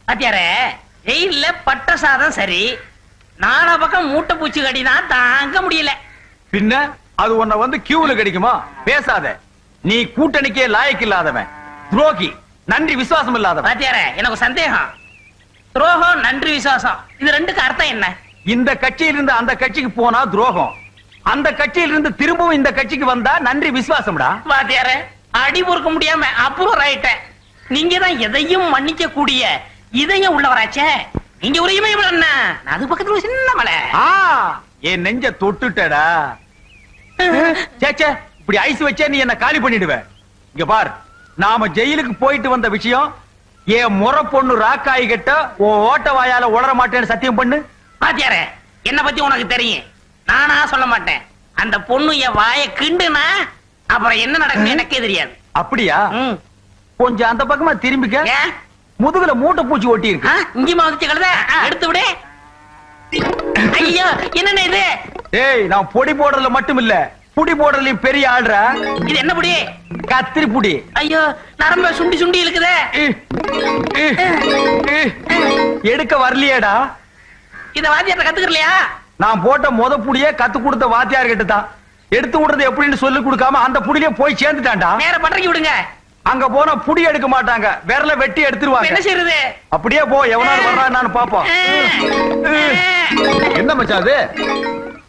பாத்தியாரே, ஜெயில பட்ட சாதம் சரி, நாலா பக்கம் மூட்டை பூச்சி கடிதான் தாங்க முடியல. பின்ன அது உன்னை வந்து கியூல கிடைக்குமா? பேசாத. நீ கூட்டணிக்கே லாயக்கு இல்லாதவன், துரோகி, நன்றி விசுவாசம் இல்லாதவன். பாத்தியாரே, எனக்கு சந்தேகம். துரோகம், நன்றி விசுவாசம், இது ரெண்டுக்கு அர்த்தம் என்ன? இந்த கட்சியிலிருந்து அந்த கட்சிக்கு போனா துரோகம், அந்த கட்சியிலிருந்து திரும்பவும் இந்த கட்சிக்கு வந்தா நன்றி விசுவாசம்டா. பாத்தியாரே, அடி பொறுக்க முடியாம அப்புறம் ஆயிட்டேன். நீங்க தான் எதையும் மன்னிக்க கூடிய இதயம் உள்ளவராச்சே. நீங்க ஒரு இமயம், அது பக்கத்துல ஒரு சின்ன மலை. என் நெஞ்ச தொட்டுட்டடா. சேச்சே, இப்படி ஐஸ் வச்சே நீ என்ன காலி பண்ணிடுவ. இங்க பார், நாம ஜெயிலுக்கு போயிட்டு வந்த விஷயம் என் முறை பொண்ணு ராக்காய் கிட்ட ஓட்ட வாயால உளர மாட்டேன்னு சத்தியம் பண்ணு. பாத்தியாரே, என்ன பத்தி உனக்கு தெரியும், நானா சொல்ல மாட்டேன். அந்த பொண்ணு என் வாயை கிண்டுனா அப்புறம் என்ன நடக்கும் எனக்கே தெரியாது. அப்படியா? கொஞ்சம் அந்த பக்கமா திரும்பிக்க. முதுகுல மூட்டை பூச்சி ஒட்டி இருக்கு. இங்கேயுமா வந்துச்சு கழுத, எடுத்து விடு. ஐயோ, என்னன்னு இது? ஏய், நான் பொடி போடுறதுல மட்டும் இல்ல, புடி போடுறதுலயும் பெரிய ஆள்ற. இது என்ன புடி? கத்திரி புடி. ஐயோ, நரம்ப சுண்டி சுண்டி இருக்குதே. எடுக்க வரலையேடா. இத வாத்தியார்ட்ட கத்துக்கலையா? நான் போட்ட முத புடியே கத்து கொடுத்த வாத்தியார் கிட்ட தான். எடுத்து விடுறது எப்படின்னு சொல்லி கொடுக்காம அந்த புடியிலே போய் சேர்ந்துட்டான்டா. நேர பட்டறைக்கு விடுங்க. அங்க போனா புடி எடுக்க மாட்டாங்க, விரல வெட்டி எடுத்துருவாங்க. என்ன செய்யறது? அப்படியே போ, எவனாவது வர்றான்னு பாப்போம். என்ன மச்சான் அது?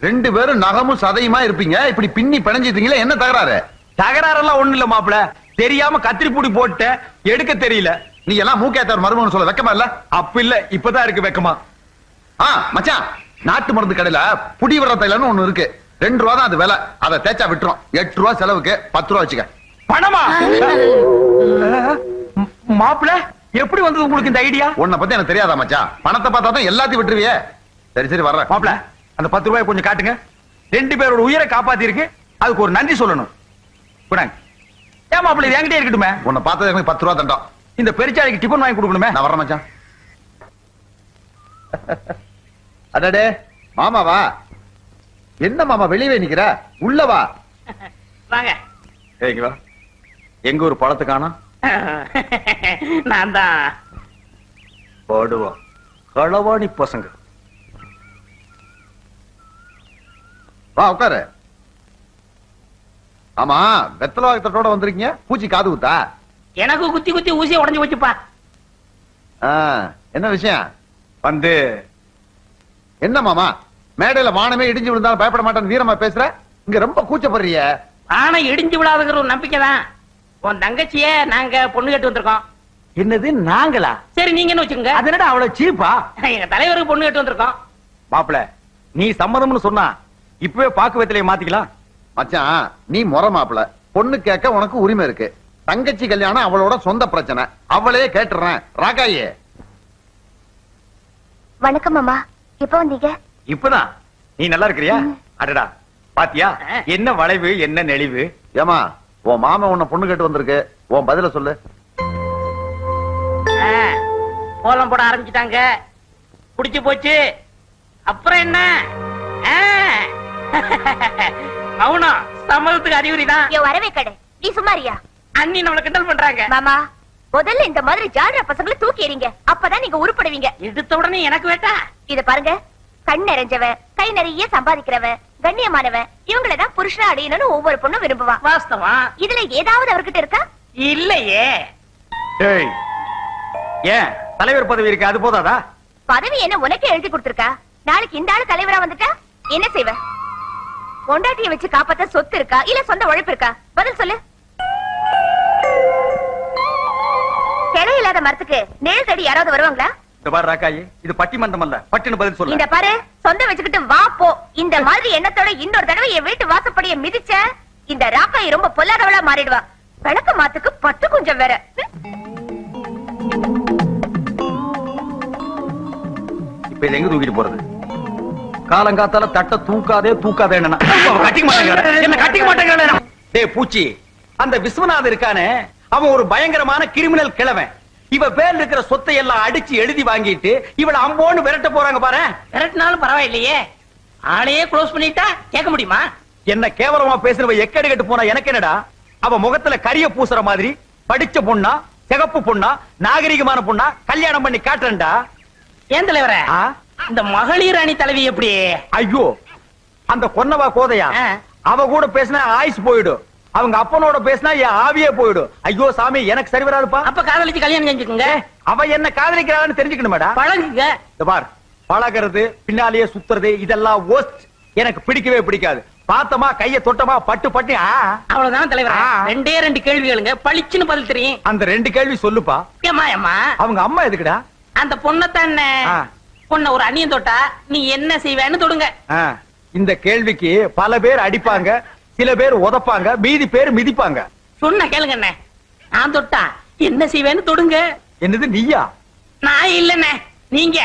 ரெண்டு பேரும் நகமும் சதையுமா இருப்பீங்க, இப்படி பின்னி பிணைஞ்சிட்டீங்களா? என்ன தகராறு? தகராறெல்லாம் ஒண்ணு இல்ல மாப்பிள, தெரியாம கத்திரி புடி போட்டு எடுக்க தெரியல. நீ எல்லாம் மூக்கேத்தவர் மருமகன் சொல்ல வெக்கமா இல்ல? அப்ப இல்ல, இப்பதான் இருக்கு வெக்கமா. மச்சான், நாட்டு மருந்து கடையில புடி வர தைலன்னு ஒண்ணு இருக்கு, 2 ரூபா தான் அது விலை. அதை தேய்ச்சா விட்டுரும். 8 ரூபா செலவுக்கு 10 ரூபா வச்சுக்க. பணமா? மாப்பிள, எப்படி வந்தது உங்களுக்கு இந்த ஐடியா? உன்னை பத்தி எனக்கு தெரியாதா மச்சான்? பணத்தை பார்த்தா தான் எல்லாத்தையும் விட்டுருவியே. சரி சரி வர்றேன். மாப்பிள, அந்த 10 ரூபாய் கொஞ்சம் காட்டுங்க. 2 பேரோட உயிரை காப்பாத்தி இருக்கு, அதுக்கு ஒரு நன்றி சொல்லணும். ஏன் மாப்பிள, இது என்கிட்டே இருக்கட்டுமே. உன்னை பார்த்தது எனக்கு 10 ரூபா தண்டம். இந்த பெருச்சாளிக்கு டிபன் வாங்கி கொடுக்கணுமே. நான் வர்றேன் மச்சான். அடடே மாமாவா? என்ன மாமா வெளியே நிக்கிற? உள்ளவா வாங்க. எங்க ஒரு பழத்தை காணோம். நான் தான் போடுவோம். களவாணி பசங்க. வா உட்காரு. ஆமா, வெத்தலை வாக்கத்தோட வந்திருக்கீங்க, பூச்சி காது குத்தா? எனக்கு குத்தி குத்தி ஊசியை உடஞ்சு வச்சுப்பா. என்ன விஷயம்? வந்து என்ன மாமா, மேடையில வானமே இடிஞ்சு விழுந்தாலும் பயப்பட மாட்டேன்னு வீரமா பேசுற, இங்க ரொம்ப கூச்சப்படுறிய. ஆனா இடிஞ்சு விழாதுங்கிற ஒரு நம்பிக்கை தான். உன் தங்கச்சிய நாங்க பொண்ணு கேட்டு வந்திருக்கோம். என்னது நாங்களா? சரி, நீங்க என்ன வச்சுக்கோங்க. அது என்னடா அவ்வளவு சீப்பா? எங்க தலைவருக்கு பொண்ணு கேட்டு வந்திருக்கோம். மாப்பிள, நீ சம்மதம்னு சொன்னா இப்பவே பாக்கு வெத்தலையை மாத்திக்கலாம். மச்சான், நீ முறை மாப்பிள, பொண்ணு கேட்க உனக்கு உரிமை இருக்கு. தங்கச்சி கல்யாணம் அவளோட சொந்த பிரச்சனை, அவளையே கேட்டுறேன். ராகாயே. வணக்கம் மாமா, எப்ப வந்தீங்க? இப்பதான். நீ நல்லா இருக்கிறியா? அடடா, பாத்தியா என்ன வளைவு, என்ன நெளிவு. ஏமா, உன் மாமா உன்னை பொண்ணு கேட்டு வந்திருக்கு, உன் பதில சொல்லு. கோலம் போட ஆரம்பிச்சுட்டாங்க, குடிச்சு போச்சு. அப்புறம் என்ன? மௌனம் சம்மதத்துக்கு அறிகுறிதான். வரவே கடை, நீ சும்மாரியா? அண்ணி நம்மள கிண்டல் பண்றாங்க. மாமா, முதல்ல இந்த மாதிரி ஜால்ரா பசங்களை தூக்கி எறிங்க, அப்பதான் நீங்க உருப்படுவீங்க. எடுத்த உடனே எனக்கு வேட்டா? இத பாருங்க, கண் நிறைஞ்சவன், கை நிறைய சம்பாதிக்கிறவன், கண்ணியமானவன், இவங்களதான் புருஷனா அடையணும்னு ஒவ்வொரு பொண்ணும் விரும்புவான். வாஸ்தவம். இதுல ஏதாவது அவர்கிட்ட இருக்கா? இல்லையே. ஏன் தலைவர் பதவி இருக்கு, அது போதாதா? பதவி என்ன உனக்கே எழுதி கொடுத்திருக்கா? நாளைக்கு இந்த ஆளு தலைவரா வந்துட்டா என்ன செய்வ? பொண்டாட்டிய வச்சு காப்பாத்த சொத்து இருக்கா, இல்ல சொந்த உழைப்பு இருக்கா? பதில் சொல்லு. கிளை இல்லாத மரத்துக்கு நேர் தேடி யாராவது வருவாங்களா? இந்த பாரு ராக்காயி, இது பட்டிமன்றம் அல்ல, பட்டின பதில் சொல்லு. இந்த பாரு, சொந்த வச்சுக்கிட்டு வா போ. இந்த மாதிரி எண்ணத்தோட இன்னொரு தடவை என் வீட்டு வாசப்படியை மிதிச்ச இந்த ராக்காயி ரொம்ப பொல்லாதவளா மாறிடுவா. விளக்க மாத்துக்கு 10 குஞ்சம் வேற. இப்ப இது எங்க தூக்கிட்டு போறது? காலங்காத்தால தட்ட தூக்காதே தூக்காதே. என்ன கட்டிக்க மாட்டேங்க, என்ன கட்டிக்க மாட்டேங்க. டேய் பூச்சி, அந்த விஸ்வநாதன் இருக்கானே, அவன் ஒரு பயங்கரமான கிரிமினல் கிழவன். இவ பேர்ல இருக்கிற சொத்தை எல்லாம் அடிச்சு எழுதி வாங்கிட்டு இவள அம்போன்னு விரட்ட போறாங்க பாரு. விரட்டினாலும் பரவாயில்லையே, ஆளையே க்ளோஸ் பண்ணிட்டா கேட்க முடியுமா? என்ன கேவலமா பேசுறவ எக்கடி கட்டு போனா எனக்கு என்னடா? அவ முகத்துல கரிய பூசுற மாதிரி படிச்ச பொண்ணா, சிகப்பு பொண்ணா, நாகரிகமான பொண்ணா கல்யாணம் பண்ணி காட்டுறேன்டா. ஏன் தலைவரே, இந்த மகளிர் அணி தலைவி எப்படி? ஐயோ, அந்த கொன்னவா கோதையா, அவ கூட பேசினா ஆயுஸ் போயிடும். அவங்க அப்பனோட பேசினா என் ஆவியே போயிடும். ஐயோ சாமி, எனக்கு சரி வராதுப்பா. அப்ப காதலிச்சு கல்யாணம் செஞ்சுக்குங்க. அவ என்ன காதலிக்கிறான்னு தெரிஞ்சுக்கணுமேடா. பழகுங்க. பார், பழகிறது பின்னாலேயே சுத்துறது இதெல்லாம் worst. எனக்கு பிடிக்கவே பிடிக்காது. பார்த்தமா கைய தொட்டமா பட்டு பட்டு. அவ்வளவுதான் தலைவரா. ரெண்டே ரெண்டு கேள்விகளுங்க, பளிச்சுன்னு பதில் தெரியும். அந்த ரெண்டு கேள்வி சொல்லுப்பா. ஏமா ஏமா அவங்க அம்மா எதுக்குடா? அந்த பொண்ணத்தானே, பொண்ண ஒரு அணியன் தொட்டா நீ என்ன செய்வேன்னு தொடுங்க. இந்த கேள்விக்கு பல பேர் அடிப்பாங்க, சில பேர் உதப்பாங்க, மீதி பேர் மிதிப்பாங்க. சொன்ன கேளுங்க அண்ணே, நான் தொட்டா என்ன செய்வேன்னு தொடுங்க. என்னது நீயா? நான் இல்லண்ணே, நீங்க.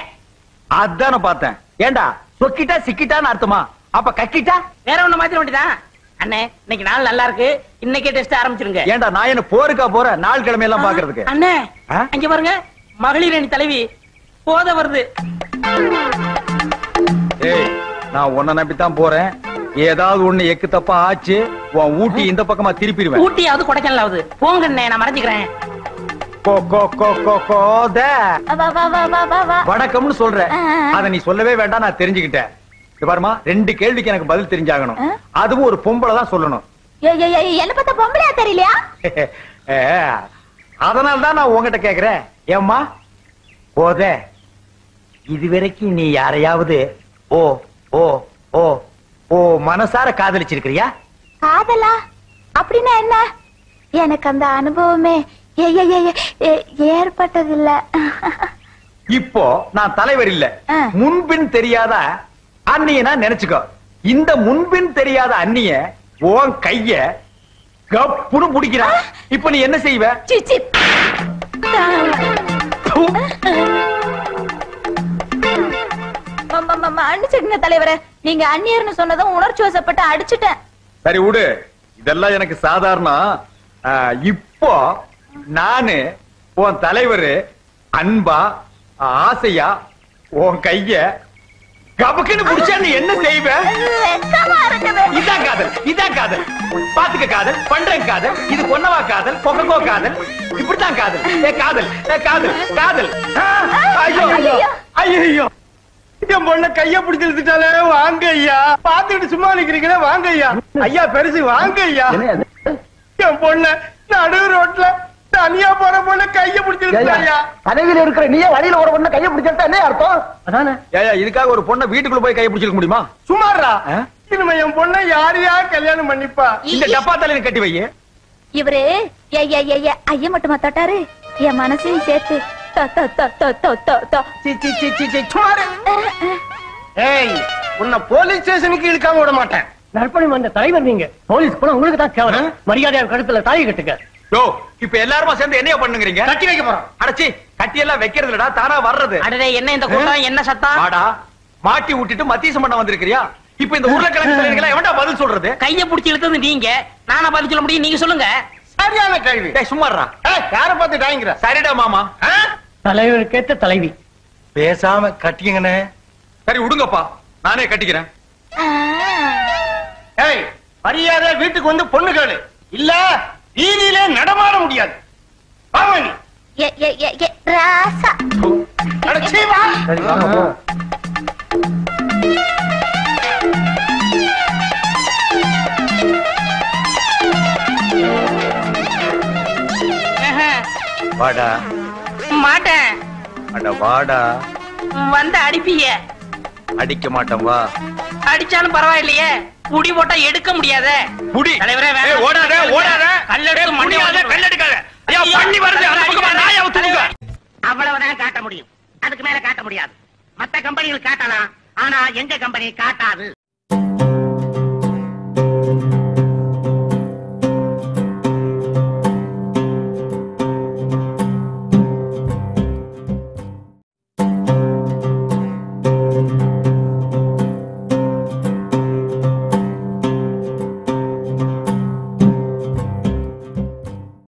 அதான பார்த்தேன். ஏண்டா சொக்கிட்டா சிக்கிட்டான்னு அர்த்தமா? அப்ப கக்கிட்டா வேற ஒண்ணு மாத்திர வேண்டியதான். அண்ணே, இன்னைக்கு நாள் நல்லா இருக்கு, இன்னைக்கே டெஸ்ட் ஆரம்பிச்சிருங்க. ஏண்டா நான் என்ன போருக்கா போறேன் நாள் கிழமை எல்லாம் பாக்குறதுக்கு? அண்ணே, அங்க பாருங்க, மகளிர் அணி தலைவி போத வருது. ஏய், நான் உன்னை நம்பித்தான் போறேன். ஏதாவது ஒண்ணு எக்கு தப்பா ஆச்சு, உன் ஊட்டி இந்த பக்கமா திருப்பிடுவேன். ஊட்டியாவது கொடைக்கானலாவது போங்க அண்ணே, நான் மறைஞ்சுக்கிறேன். வணக்கம்னு சொல்ற, அத நீ சொல்லவே வேண்டாம், நான் தெரிஞ்சுக்கிட்டேன். பாருமா, ரெண்டு கேள்விக்கு எனக்கு பதில் தெரிஞ்சாகணும். அதுவும் ஒரு பொம்பளை தான் சொல்லணும். என்ன பார்த்தா பொம்பளையா தெரியலையா? அதனால தான் நான் உங்ககிட்ட கேக்குறேன். ஏம்மா போத, இதுவரைக்கும் நீ யாரையாவது ஓ ஓ ஓ ஓ மனசார காதலிச்சிருக்கிறியா? காதலா அப்படின்னா என்ன? எனக்கு அந்த அனுபவமே ஏற்பட்டதில்ல. இப்போ நான் தலைவர் இல்ல, முன்பின் தெரியாத அண்ணியனா நினைச்சுக்கோ. இந்த முன்பின் தெரியாத அண்ணிய உன் கைய கப்புன்னு பிடிக்கிறான். இப்ப நீ என்ன செய்வ? அடிச்சுடுங்க தலைவரே, நீங்க அந்நியர்னு சொன்னதும் உணர்ச்சி வசப்பட்டு அடிச்சுட்டேன். சரி விடு, இதெல்லாம் எனக்கு சாதாரணம். இப்போ நானு உன் தலைவரு அன்பா ஆசையா உன் கைய கபக்குன்னு புடிச்சா நீ என்ன செய்வ? இதான் காதல், இதான் காதல். பாத்துக்க காதல், பண்றேன் காதல், இது பொன்னவா காதல், பொங்கோ காதல், இப்படித்தான் காதல். காதல் காதல் காதல். ஐயோ ஐயோ, என் பொண்ண கைய பிடிச்சு இழுத்துட்டாலே. வாங்க ஐயா, பாத்துக்கிட்டு சும்மா நிக்கிறீங்களே, வாங்க ஐயா. ஐயா பெருசு, வாங்க ஐயா. என் பொண்ண நடு ரோட்ல தனியா போற பொண்ண கைய பிடிச்சிருக்கா. கனவில் இருக்கிற நீயே வழியில ஒரு பொண்ண கைய பிடிச்சிருந்தா என்ன அர்த்தம்? அதானே. ஏயா, இதுக்காக ஒரு பொண்ண வீட்டுக்குள்ள போய் கைய பிடிச்சிருக்க முடியுமா? சுமாரா, இனிமே என் பொண்ண யாரையா கல்யாணம் பண்ணிப்பா? இந்த டப்பா தலையில கட்டி வை. இவரு ஐயா மட்டுமா தொட்டாரு, என் மனசையும் சேர்த்து. உன்னை போலீஸ் ஸ்டேஷனுக்கு இழுக்காம விட மாட்டேன். நற்பணி வந்த தலைவர் நீங்க, போலீஸ் போனா உங்களுக்கு தான் கேவலம். மரியாதை கழுத்துல தாலி கட்டுங்க. யோ, இப்ப எல்லாருமா சேர்ந்து என்னைய பண்ணுங்கறீங்க? கட்டி வைக்க போறோம். அடச்சி, கட்டி எல்லாம் வைக்கிறது இல்லடா, தானா வர்றது. அடடே, என்ன இந்த கூட்டம், என்ன சத்தம்? வாடா, மாட்டி விட்டுட்டு மத்தியசம் பண்ண வந்திருக்கியா? இப்ப இந்த உருளைக்கிழங்கு தலைவர்களா எவன்டா பதில் சொல்றது? கைய பிடிச்சி இழுத்தது நீங்க, நானா பதில் சொல்ல முடியும்? நீங்க சொல்லுங்க. சரியான கேள்வி. டேய் சும்மாறா. யார பார்த்து டாய்ங்கற? சரிடா மாமா. தலைவர் கேட்ட தலைவி. பேசாம கட்டிங்கனே. சரி விடுங்கப்பா, நானே கட்டிக்கிறேன். ஏய், மரியாதை வீட்டுக்கு வந்து பொண்ணு கேளு, இல்ல வீதியிலே நடமாட முடியாது. பாவனி ராசா அடச்சி வா. சரி வாங்க போ. வாடா. மாட்டேன். அட வாடா. வந்து அடிப்பீங்க. அடிக்க மாட்டேன், வா. அடிச்சாலும் பரவாயில்லையே, புடி போட்டா எடுக்க முடியாத. புடி. தலைவரே வேண்டாம். ஓடாத, ஓடாத. கல்லெடுத்து மண்ணியாத, கல்லெடுக்காத. ஐயா பண்ணி வருது, அந்த பக்கமா நாயா ஊத்துங்க. அவ்வளவுதான் காட்ட முடியும், அதுக்கு மேல காட்ட முடியாது. மத்த கம்பெனிகள் காட்டலாம், ஆனா எங்க கம்பெனி காட்டாது.